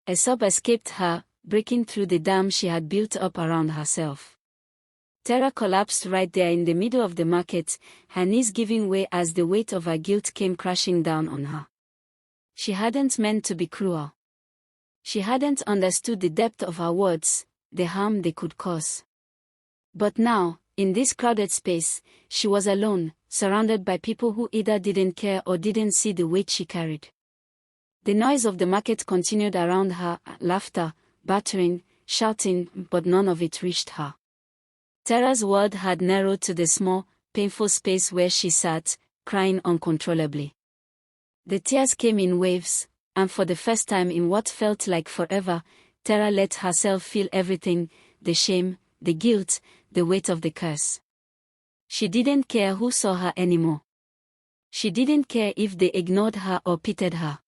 A sob escaped her, breaking through the dam she had built up around herself. Tara collapsed right there in the middle of the market, her knees giving way as the weight of her guilt came crashing down on her. She hadn't meant to be cruel. She hadn't understood the depth of her words, the harm they could cause. But now, in this crowded space, she was alone, surrounded by people who either didn't care or didn't see the weight she carried. The noise of the market continued around her, laughter, battering, shouting, but none of it reached her. Tara's world had narrowed to the small, painful space where she sat, crying uncontrollably. The tears came in waves, and for the first time in what felt like forever, Tara let herself feel everything, the shame, the guilt, the weight of the curse. She didn't care who saw her anymore. She didn't care if they ignored her or pitied her.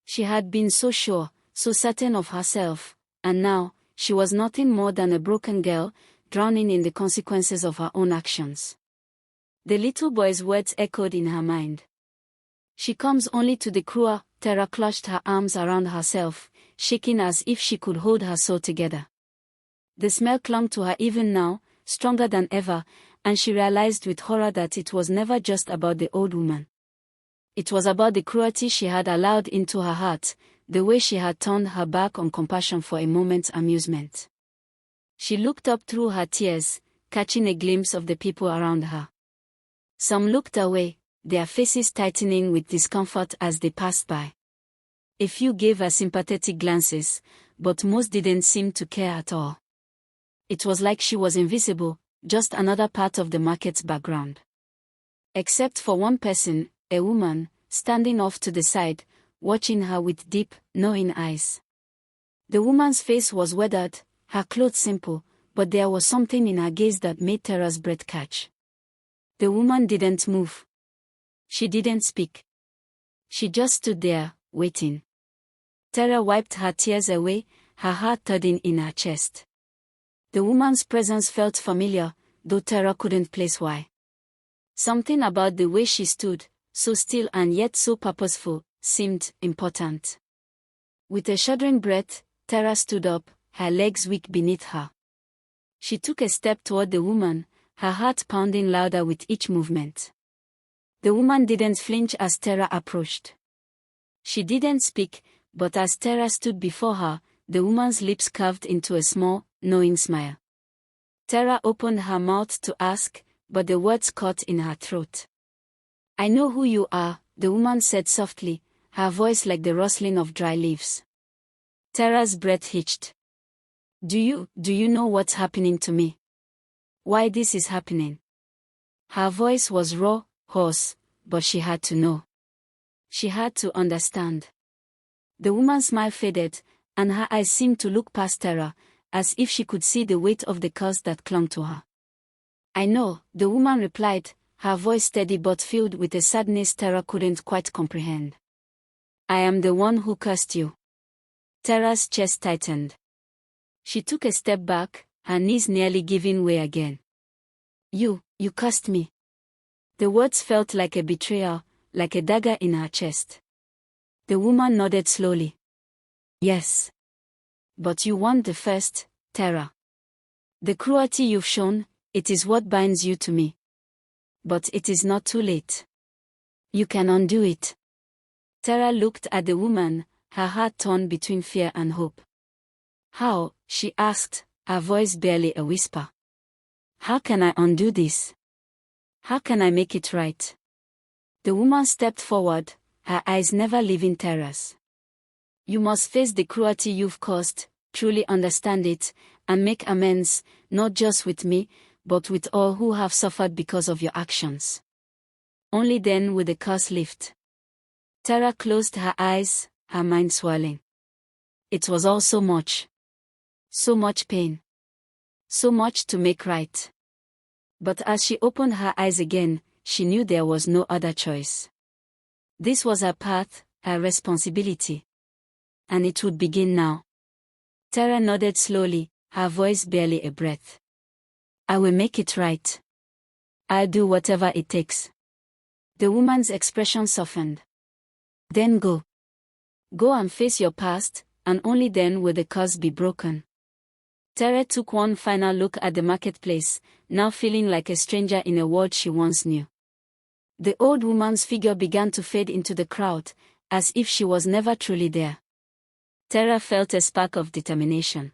She had been so sure, so certain of herself, and now, she was nothing more than a broken girl, drowning in the consequences of her own actions. The little boy's words echoed in her mind. She comes only to the cruel. Tara clutched her arms around herself, shaking as if she could hold her soul together. The smell clung to her even now, stronger than ever, and she realized with horror that it was never just about the old woman. It was about the cruelty she had allowed into her heart, the way she had turned her back on compassion for a moment's amusement. She looked up through her tears, catching a glimpse of the people around her. Some looked away, their faces tightening with discomfort as they passed by. A few gave her sympathetic glances, but most didn't seem to care at all. It was like she was invisible, just another part of the market's background. Except for one person, a woman, standing off to the side, watching her with deep, knowing eyes. The woman's face was weathered, her clothes simple, but there was something in her gaze that made Tara's breath catch. The woman didn't move. She didn't speak. She just stood there, waiting. Tara wiped her tears away, her heart thudding in her chest. The woman's presence felt familiar, though Tara couldn't place why. Something about the way she stood, so still and yet so purposeful, seemed important. With a shuddering breath, Tara stood up, her legs weak beneath her. She took a step toward the woman, her heart pounding louder with each movement. The woman didn't flinch as Tara approached. She didn't speak, but as Tara stood before her, the woman's lips curved into a small, knowing smile. Tara opened her mouth to ask, but the words caught in her throat. "I know who you are," the woman said softly, her voice like the rustling of dry leaves. Tara's breath hitched. Do you know what's happening to me? Why this is happening?" Her voice was raw, hoarse, but she had to know. She had to understand. The woman's smile faded, and her eyes seemed to look past Tara, as if she could see the weight of the curse that clung to her. "I know," the woman replied, her voice steady but filled with a sadness Tara couldn't quite comprehend. "I am the one who cursed you." Tara's chest tightened. She took a step back, her knees nearly giving way again. You cursed me." The words felt like a betrayal, like a dagger in her chest. The woman nodded slowly. "Yes. But you weren't the first, Tara. The cruelty you've shown, it is what binds you to me. But it is not too late. You can undo it." Tara looked at the woman, her heart torn between fear and hope. "How?" she asked, her voice barely a whisper. "How can I undo this? How can I make it right?" The woman stepped forward, her eyes never leaving Tara's. "You must face the cruelty you've caused, truly understand it, and make amends, not just with me, but with all who have suffered because of your actions. Only then will the curse lift." Tara closed her eyes, her mind swirling. It was all so much. So much pain. So much to make right. But as she opened her eyes again, she knew there was no other choice. This was her path, her responsibility. And it would begin now. Tara nodded slowly, her voice barely a breath. "I will make it right. I'll do whatever it takes." The woman's expression softened. "Then go. Go and face your past, and only then will the curse be broken. Tara took one final look at the marketplace, now feeling like a stranger in a world she once knew. The old woman's figure began to fade into the crowd, as if she was never truly there. Tara felt a spark of determination.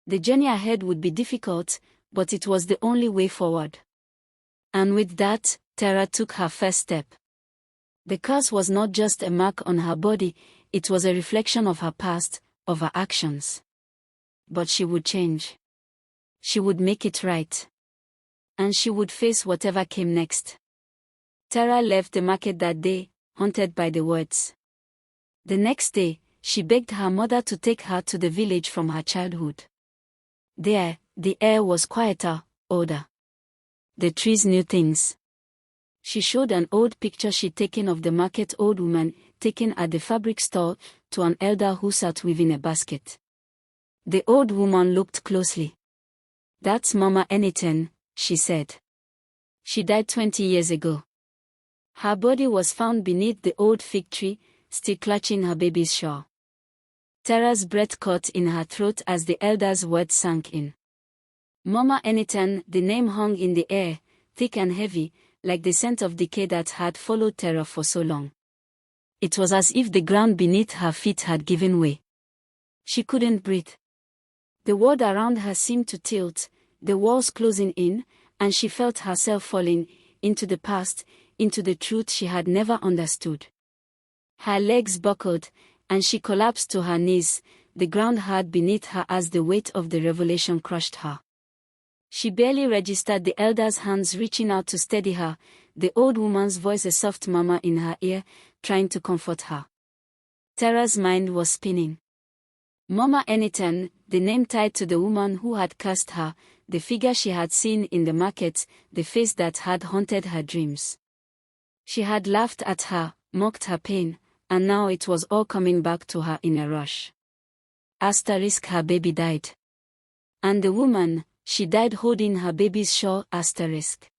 The journey ahead would be difficult, but it was the only way forward. And with that, Tara took her first step. The curse was not just a mark on her body, it was a reflection of her past, of her actions. But she would change. She would make it right. And she would face whatever came next. Tara left the market that day, haunted by the words. The next day, she begged her mother to take her to the village from her childhood. There, the air was quieter, older. The trees knew things. She showed an old picture she'd taken of the market old woman, taken at the fabric store, to an elder who sat weaving a basket. The old woman looked closely. "That's Mama Anything," she said. "She died 20 years ago." Her body was found beneath the old fig tree, still clutching her baby's shawl. Tara's breath caught in her throat as the elder's words sank in. Mama Anything, the name hung in the air, thick and heavy, like the scent of decay that had followed Tara for so long. It was as if the ground beneath her feet had given way. She couldn't breathe. The world around her seemed to tilt, the walls closing in, and she felt herself falling into the past, into the truth she had never understood. Her legs buckled, and she collapsed to her knees, the ground hard beneath her as the weight of the revelation crushed her. She barely registered the elder's hands reaching out to steady her, the old woman's voice a soft murmur in her ear, trying to comfort her. Tara's mind was spinning. Mama Anything, the name tied to the woman who had cursed her, the figure she had seen in the market, the face that had haunted her dreams. She had laughed at her, mocked her pain, and now it was all coming back to her in a rush. Asterisk, her baby died. And the woman, she died holding her baby's shawl, asterisk.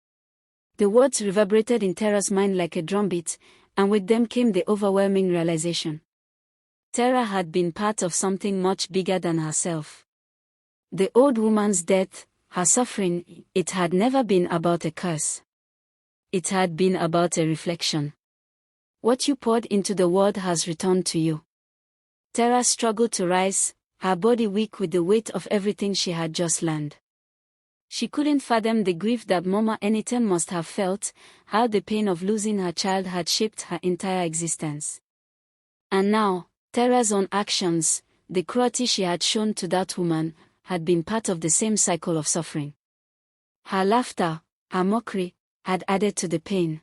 The words reverberated in Tara's mind like a drumbeat, and with them came the overwhelming realization. Tara had been part of something much bigger than herself. The old woman's death, her suffering, it had never been about a curse. It had been about a reflection. What you poured into the world has returned to you. Tara struggled to rise, her body weak with the weight of everything she had just learned. She couldn't fathom the grief that Mama Anything must have felt, how the pain of losing her child had shaped her entire existence. And now, Tara's own actions, the cruelty she had shown to that woman, had been part of the same cycle of suffering. Her laughter, her mockery, had added to the pain.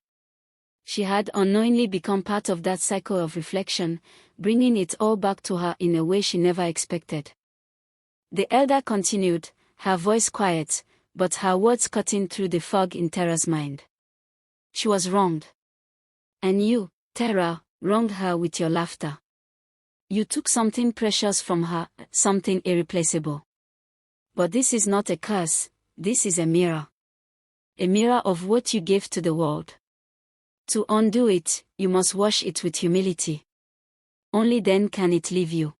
She had unknowingly become part of that cycle of reflection, bringing it all back to her in a way she never expected. The elder continued, her voice quiet, but her words cutting through the fog in Tara's mind. She was wronged. And you, Tara, wronged her with your laughter. You took something precious from her, something irreplaceable. But this is not a curse, this is a mirror. A mirror of what you gave to the world. To undo it, you must wash it with humility. Only then can it leave you.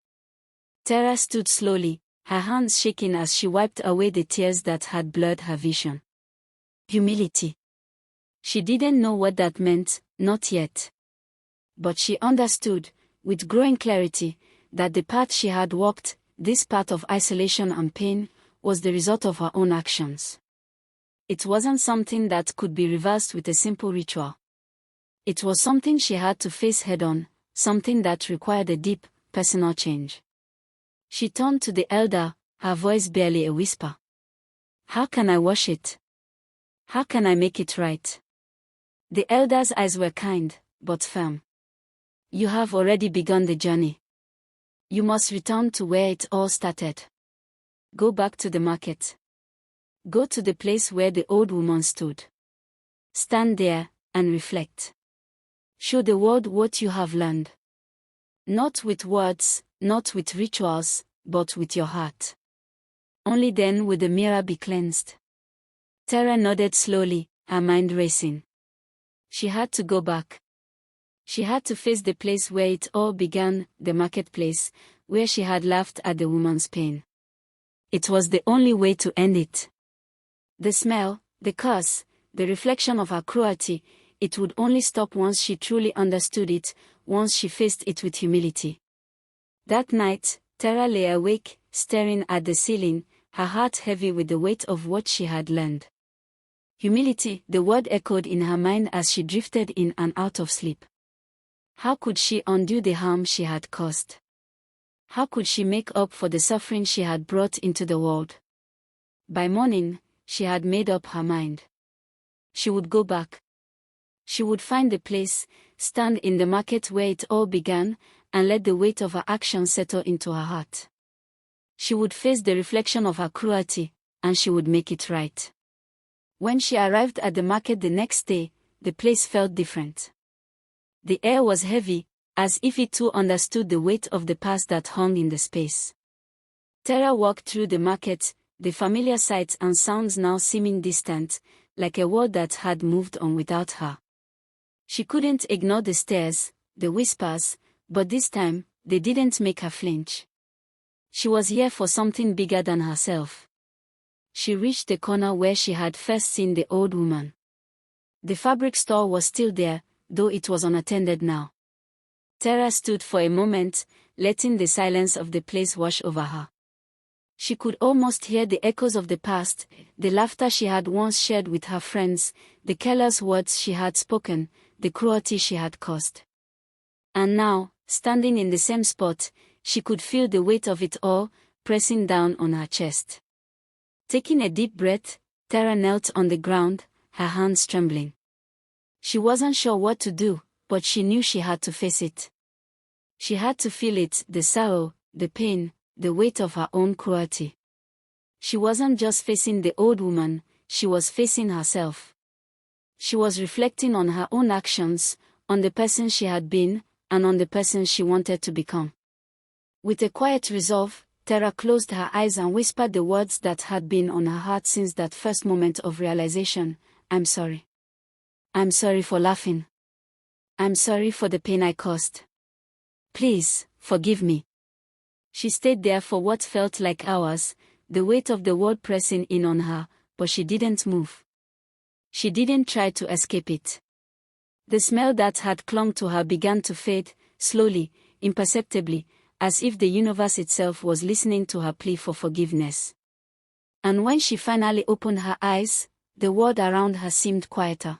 Tara stood slowly, her hands shaking as she wiped away the tears that had blurred her vision. Humility. She didn't know what that meant, not yet. But she understood, with growing clarity, that the path she had walked, this path of isolation and pain, was the result of her own actions. It wasn't something that could be reversed with a simple ritual. It was something she had to face head-on, something that required a deep, personal change. She turned to the elder, her voice barely a whisper. How can I wash it? How can I make it right? The elder's eyes were kind, but firm. You have already begun the journey. You must return to where it all started. Go back to the market. Go to the place where the old woman stood. Stand there, and reflect. Show the world what you have learned. Not with words, not with rituals, but with your heart. Only then will the mirror be cleansed. Tara nodded slowly, her mind racing. She had to go back. She had to face the place where it all began, the marketplace, where she had laughed at the woman's pain. It was the only way to end it. The smell, the curse, the reflection of her cruelty, it would only stop once she truly understood it, once she faced it with humility. That night, Tara lay awake, staring at the ceiling, her heart heavy with the weight of what she had learned. Humility, the word echoed in her mind as she drifted in and out of sleep. How could she undo the harm she had caused? How could she make up for the suffering she had brought into the world? By morning, she had made up her mind. She would go back. She would find the place, stand in the market where it all began, and let the weight of her actions settle into her heart. She would face the reflection of her cruelty, and she would make it right. When she arrived at the market the next day, the place felt different. The air was heavy, as if it too understood the weight of the past that hung in the space. Tara walked through the market, the familiar sights and sounds now seeming distant, like a world that had moved on without her. She couldn't ignore the stares, the whispers, but this time, they didn't make her flinch. She was here for something bigger than herself. She reached the corner where she had first seen the old woman. The fabric store was still there, though it was unattended now. Tara stood for a moment, letting the silence of the place wash over her. She could almost hear the echoes of the past, the laughter she had once shared with her friends, the careless words she had spoken, the cruelty she had caused. And now, standing in the same spot, she could feel the weight of it all, pressing down on her chest. Taking a deep breath, Tara knelt on the ground, her hands trembling. She wasn't sure what to do, but she knew she had to face it. She had to feel it, the sorrow, the pain, the weight of her own cruelty. She wasn't just facing the old woman, she was facing herself. She was reflecting on her own actions, on the person she had been, and on the person she wanted to become. With a quiet resolve, Tara closed her eyes and whispered the words that had been on her heart since that first moment of realization: "I'm sorry. I'm sorry for laughing. I'm sorry for the pain I caused. Please, forgive me." She stayed there for what felt like hours, the weight of the world pressing in on her, but she didn't move. She didn't try to escape it. The smell that had clung to her began to fade, slowly, imperceptibly, as if the universe itself was listening to her plea for forgiveness. And when she finally opened her eyes, the world around her seemed quieter.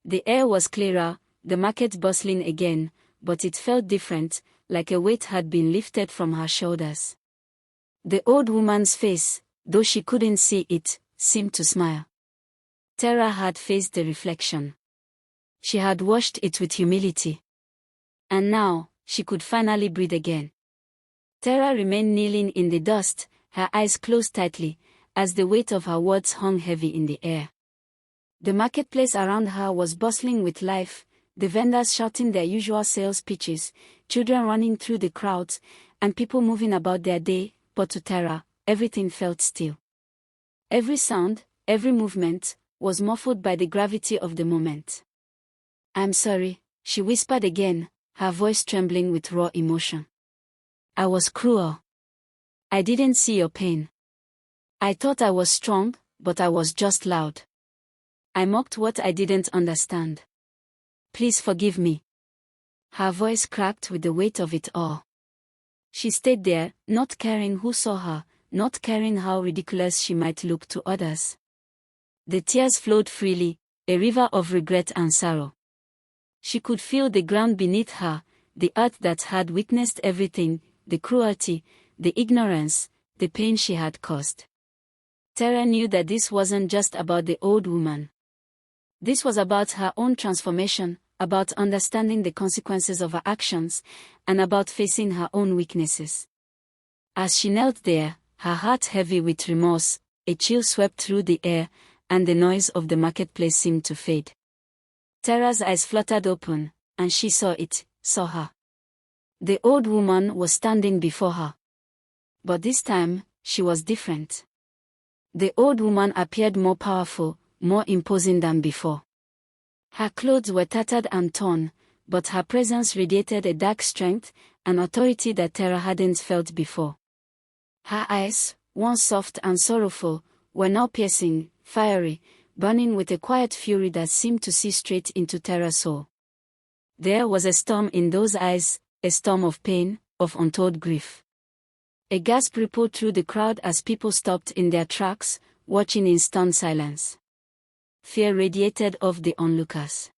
The air was clearer, the market bustling again, but it felt different, like a weight had been lifted from her shoulders. The old woman's face, though she couldn't see it, seemed to smile. Tara had faced the reflection. She had washed it with humility. And now, she could finally breathe again. Tara remained kneeling in the dust, her eyes closed tightly, as the weight of her words hung heavy in the air. The marketplace around her was bustling with life, the vendors shouting their usual sales pitches, children running through the crowds, and people moving about their day, but to Tara, everything felt still. Every sound, every movement, was muffled by the gravity of the moment. "I'm sorry," she whispered again, her voice trembling with raw emotion. "I was cruel. I didn't see your pain. I thought I was strong, but I was just loud. I mocked what I didn't understand. Please forgive me." Her voice cracked with the weight of it all. She stayed there, not caring who saw her, not caring how ridiculous she might look to others. The tears flowed freely, a river of regret and sorrow. She could feel the ground beneath her, the earth that had witnessed everything, the cruelty, the ignorance, the pain she had caused. Tara knew that this wasn't just about the old woman. This was about her own transformation, about understanding the consequences of her actions, and about facing her own weaknesses. As she knelt there, her heart heavy with remorse, a chill swept through the air, and the noise of the marketplace seemed to fade. Tara's eyes fluttered open, and she saw her. The old woman was standing before her. But this time, she was different. The old woman appeared more powerful, more imposing than before. Her clothes were tattered and torn, but her presence radiated a dark strength, an authority that Tara hadn't felt before. Her eyes, once soft and sorrowful, were now piercing, fiery, burning with a quiet fury that seemed to see straight into Tara's soul. There was a storm in those eyes, a storm of pain, of untold grief. A gasp rippled through the crowd as people stopped in their tracks, watching in stunned silence. Fear radiated off the onlookers.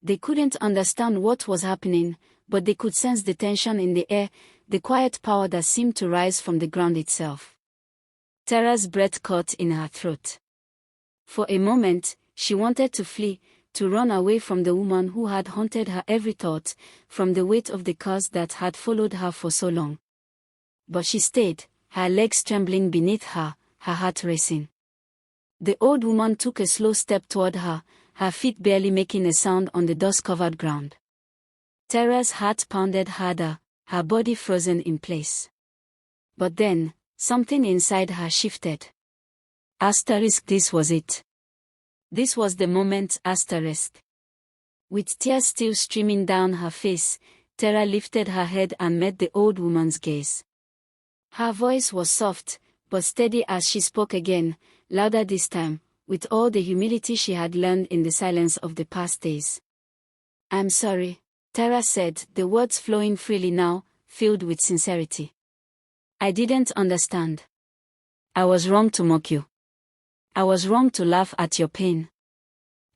They couldn't understand what was happening, but they could sense the tension in the air, the quiet power that seemed to rise from the ground itself. Tara's breath caught in her throat. For a moment, she wanted to flee, to run away from the woman who had haunted her every thought, from the weight of the curse that had followed her for so long. But she stayed, her legs trembling beneath her, her heart racing. The old woman took a slow step toward her, her feet barely making a sound on the dust-covered ground. Tara's heart pounded harder, her body frozen in place. But then, something inside her shifted. This was it. This was the moment. With tears still streaming down her face, Tara lifted her head and met the old woman's gaze. Her voice was soft, but steady as she spoke again, louder this time, with all the humility she had learned in the silence of the past days. "I'm sorry," Tara said, the words flowing freely now, filled with sincerity. "I didn't understand. I was wrong to mock you. I was wrong to laugh at your pain.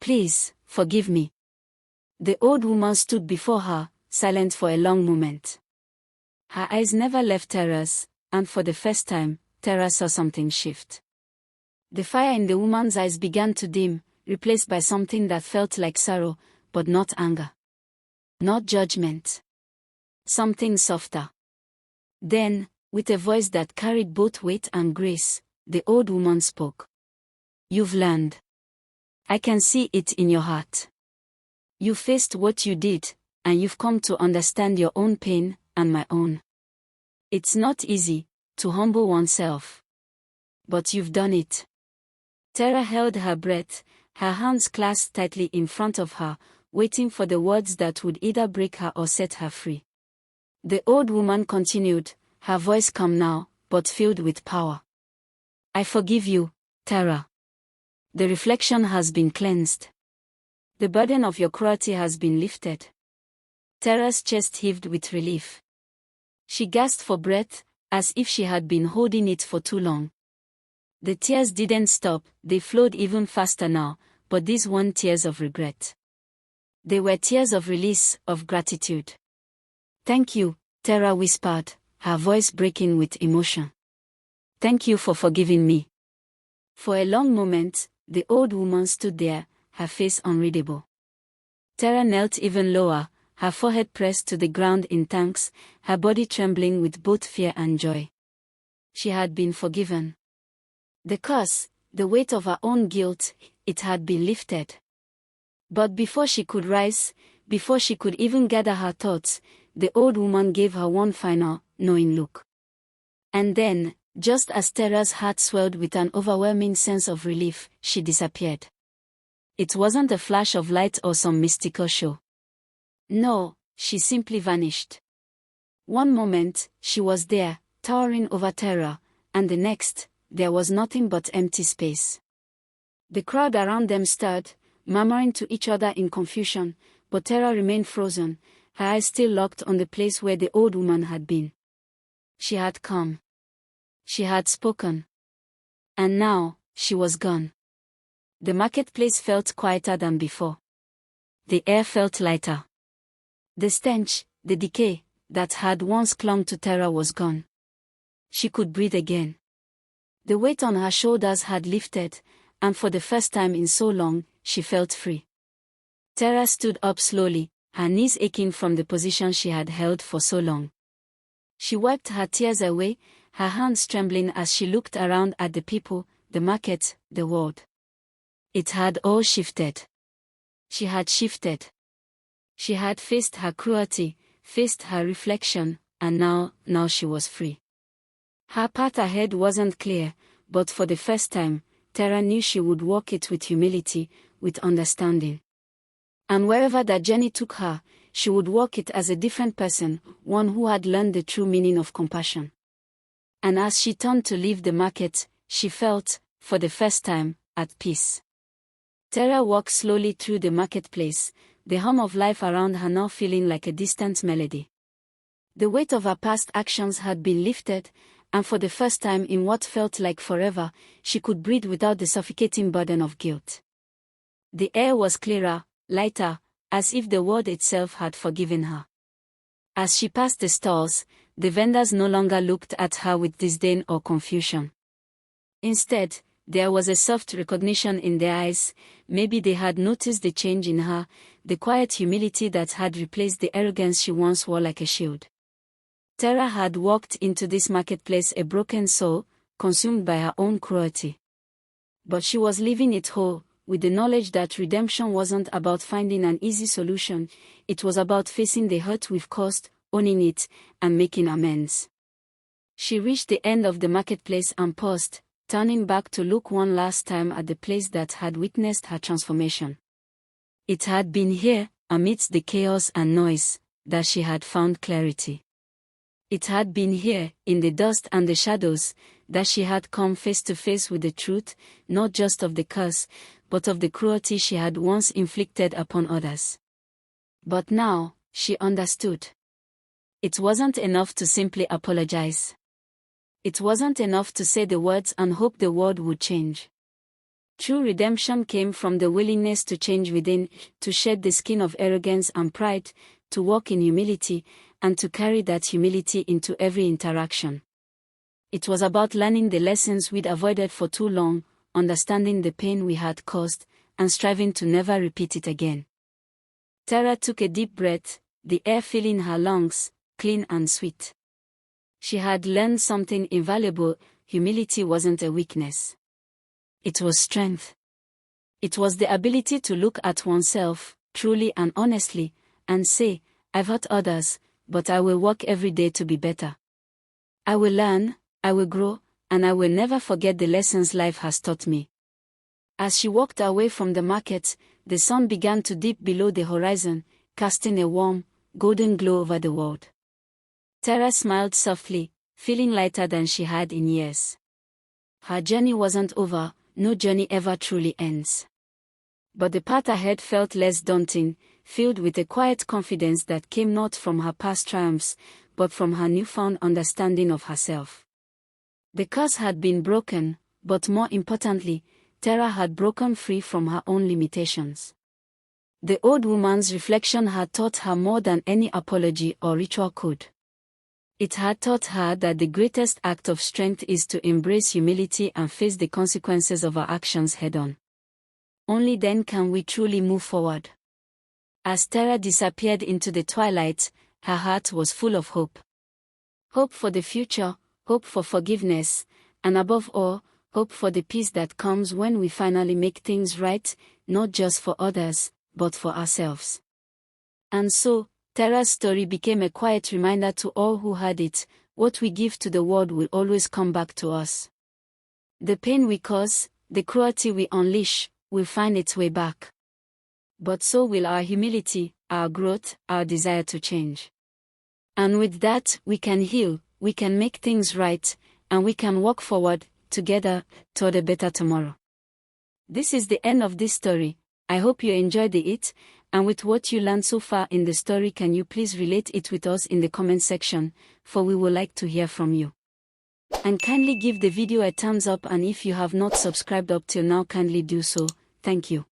Please, forgive me." The old woman stood before her, silent for a long moment. Her eyes never left Tara's, and for the first time, Tara saw something shift. The fire in the woman's eyes began to dim, replaced by something that felt like sorrow, but not anger. Not judgment. Something softer. Then, with a voice that carried both weight and grace, the old woman spoke. "You've learned. I can see it in your heart. You faced what you did, and you've come to understand your own pain, and my own. It's not easy, to humble oneself. But you've done it." Tara held her breath, her hands clasped tightly in front of her, waiting for the words that would either break her or set her free. The old woman continued, her voice calm now, but filled with power. "I forgive you, Tara. The reflection has been cleansed. The burden of your cruelty has been lifted." Tara's chest heaved with relief. She gasped for breath, as if she had been holding it for too long. The tears didn't stop, they flowed even faster now, but these weren't tears of regret. They were tears of release, of gratitude. "Thank you," Tara whispered, her voice breaking with emotion. "Thank you for forgiving me." For a long moment, the old woman stood there, her face unreadable. Tara knelt even lower, her forehead pressed to the ground in thanks, her body trembling with both fear and joy. She had been forgiven. The curse, the weight of her own guilt, it had been lifted. But before she could rise, before she could even gather her thoughts, the old woman gave her one final, knowing look. And then, just as Tara's heart swelled with an overwhelming sense of relief, she disappeared. It wasn't a flash of light or some mystical show. No, she simply vanished. One moment, she was there, towering over Tara, and the next, there was nothing but empty space. The crowd around them stirred, murmuring to each other in confusion, but Tara remained frozen, her eyes still locked on the place where the old woman had been. She had come. She had spoken. And now, she was gone. The marketplace felt quieter than before. The air felt lighter. The stench, the decay, that had once clung to Tara was gone. She could breathe again. The weight on her shoulders had lifted, and for the first time in so long, she felt free. Tara stood up slowly, her knees aching from the position she had held for so long. She wiped her tears away, her hands trembling as she looked around at the people, the market, the world. It had all shifted. She had shifted. She had faced her cruelty, faced her reflection, and now she was free. Her path ahead wasn't clear, but for the first time, Tara knew she would walk it with humility, with understanding. And wherever that journey took her, she would walk it as a different person, one who had learned the true meaning of compassion. And as she turned to leave the market, she felt, for the first time, at peace. Tara walked slowly through the marketplace, the hum of life around her now feeling like a distant melody. The weight of her past actions had been lifted, and for the first time in what felt like forever, she could breathe without the suffocating burden of guilt. The air was clearer, lighter, as if the world itself had forgiven her. As she passed the stalls, the vendors no longer looked at her with disdain or confusion. Instead, there was a soft recognition in their eyes. Maybe they had noticed the change in her, the quiet humility that had replaced the arrogance she once wore like a shield. Tara had walked into this marketplace a broken soul, consumed by her own cruelty. But she was leaving it whole, with the knowledge that redemption wasn't about finding an easy solution, it was about facing the hurt we've caused, owning it, and making amends. She reached the end of the marketplace and paused, turning back to look one last time at the place that had witnessed her transformation. It had been here, amidst the chaos and noise, that she had found clarity. It had been here, in the dust and the shadows, that she had come face to face with the truth, not just of the curse, but of the cruelty she had once inflicted upon others. But now, she understood. It wasn't enough to simply apologize. It wasn't enough to say the words and hope the world would change. True redemption came from the willingness to change within, to shed the skin of arrogance and pride, to walk in humility, and to carry that humility into every interaction. It was about learning the lessons we'd avoided for too long, understanding the pain we had caused, and striving to never repeat it again. Tara took a deep breath, the air filling her lungs, clean and sweet. She had learned something invaluable: humility wasn't a weakness. It was strength. It was the ability to look at oneself, truly and honestly, and say, "I've hurt others, but I will work every day to be better. I will learn, I will grow, and I will never forget the lessons life has taught me." As she walked away from the market, the sun began to dip below the horizon, casting a warm, golden glow over the world. Tara smiled softly, feeling lighter than she had in years. Her journey wasn't over, no journey ever truly ends. But the path ahead felt less daunting, filled with a quiet confidence that came not from her past triumphs, but from her newfound understanding of herself. The curse had been broken, but more importantly, Tara had broken free from her own limitations. The old woman's reflection had taught her more than any apology or ritual could. It had taught her that the greatest act of strength is to embrace humility and face the consequences of our actions head-on. Only then can we truly move forward. As Tara disappeared into the twilight, her heart was full of hope. Hope for the future, hope for forgiveness, and above all, hope for the peace that comes when we finally make things right, not just for others, but for ourselves. And so, Tara's story became a quiet reminder to all who heard it: what we give to the world will always come back to us. The pain we cause, the cruelty we unleash, will find its way back. But so will our humility, our growth, our desire to change. And with that, we can heal, we can make things right, and we can walk forward, together, toward a better tomorrow. This is the end of this story. I hope you enjoyed it, and with what you learned so far in the story, can you please relate it with us in the comment section, for we would like to hear from you. And kindly give the video a thumbs up, and if you have not subscribed up till now, kindly do so. Thank you.